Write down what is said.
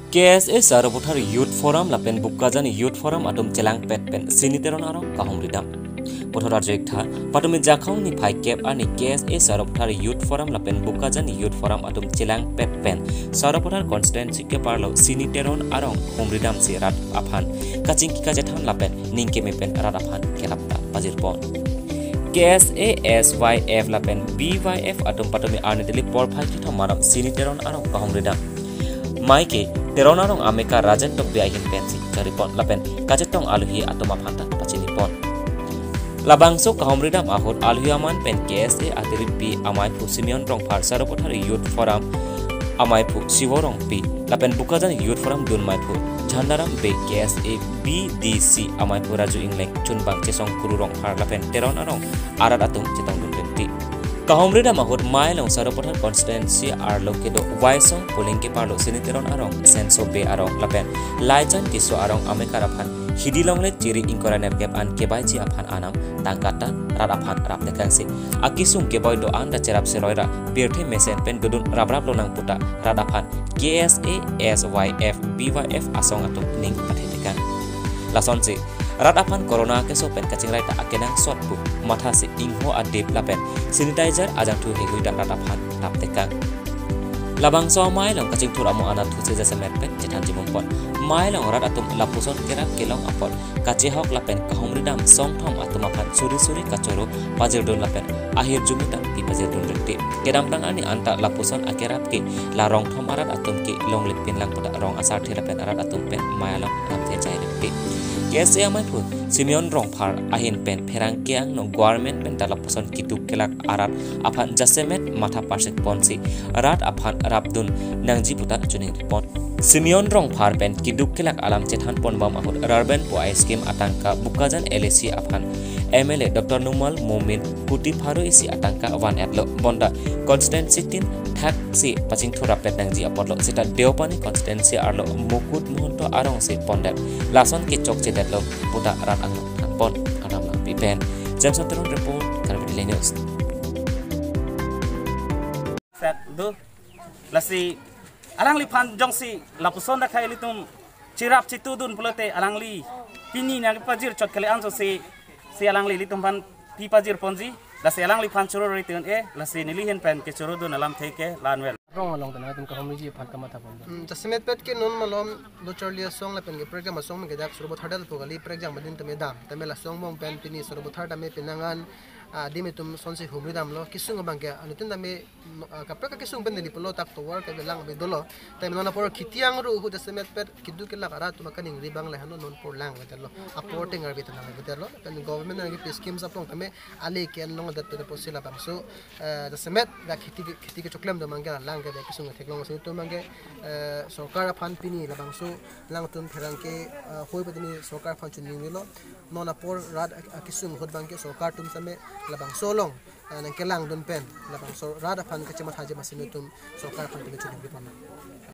KSA Sarupathar Youth Forum lapen Bokajan Youth Forum atum chelangpet pen Sini Teron arong kahumridam. Pothora jekta patumi jakhong ni phai kep ani KSA Sarupathar Youth Forum lapen Bokajan Youth Forum atum chelangpet pen Sarupathar constituency ke parlo Sini Teron arong kahumridam si rat aphan kaching ki kajethan lapen ningke me pen rat aphan kelapta pajir pon. KSA YF lapen BYF atum patumi arniteli por phai ki thomaram Sini Teron arong kahumridam. Maike Teron arong Amerika rajan tok biahin pensi caripon lapen kajetong aluhi atoma phanta pachinipon. Labangso kahumridam ahot aluhi aman pen KSA atiripi amai phu Simeon rong phar Sarupathar Youth Forum amai phu siworong pi lapen Bokajan Youth Forum dun mai phu Jhandaram be KSA BDC amai phu raju ingleng chunbang chesong kururong phar lapen Teron arong arat atum chitong dun benti. Kahumridam ahot mailong Sarupathar constituency arlo kedo waisong polling ke parlo Sini Teron arong senso be arong lapen laijan kiso arong Amerika aphan hidilong le ciri ingkora nepkep an kebai ji aphan anam tangkata rat aphan rap dekangsi akisung kebai do anda cerap seloira birthe mesen pen dudun rabrap lonang puta rat aphan KSA SYF BYF asong atum ning pathetekang lason si rat aphan corona ke so pen kaching rai ta akenang sot bu matha se ingho adep lapen sanitizer ajang thu hegui ta rat aphan tap tekang labang so mai long kaching thura mo ana thu se jase met pen jethan jimong pon mai long rat atum lapuson kerak kelong apol kache hok lapen kahumridam song thom atum aphan suri kachoro pajir don lapen ahir jumita ti pajir don rekte kedam tang ani anta lapuson akerap ke la rong thom arat atum ke long lit pin lang pada rong asar thela pen arat atum pen mai long ram the chai rekte KSA amai phu Simeon rong phar ahin pen pherang keang no government pen dalapuson kituk kelak arat aphan jasemet matha parsek ponsi rat aphan rapdun nangji puta chuning pon Simeon rong phar pen kiduk kelak alam chethan pon bam ahot rarben po ai scheme atangka Bokajan LAC aphan MLA Dr. Numal Momin Kuti Pharu isi atangka wan atlo bonda constituency tin thak si paching thura pet nangji apotlo seta deopani constituency arlo mukut mohonto arong si pondet lason ke chok che detlo puta rat ang pon anam lang pipen James Teron report Karabili News set do lasi alang li phan jong si lapuson da khai litum chirap chitudun pulote alang li pini na pajir chot kale anso si alang li litum pan pi pajir ponji lasi alang li phan choro return lasi nili hen pen ke choro dun alam theke lanwel rong along tana tum kahumriji phan kama tha ponda jasmet pet ke non malom lo charlia song la pen ge program song me ge dak Sarupathar dal pogali program badin tame dam tame la song mong pen pini Sarupathar dame pinangan dimitum sonse humridam lo kisung bangke anutun dame kapra ka kisung pen dili polo tak to work ke lang be dolo tame nona por kitiang ru hu jasmet pet kidu ke la kara tuma kaning ribang la hano non por lang betelo apporting ar betana betelo pen government ngi schemes apong tame ali ken long dat to posila bang so jasmet ga khiti ke choklem do mangga lang ke kisung theklong se to mangge sarkar phan pini labang so lang tun pherang ke hoi badini sarkar phan chuning lo nona por rad kisung hot bangke sarkar tum same labang solong nang kelang dun pen labang so rada phan ke chema thaje masin tum sarkar phan pini chuning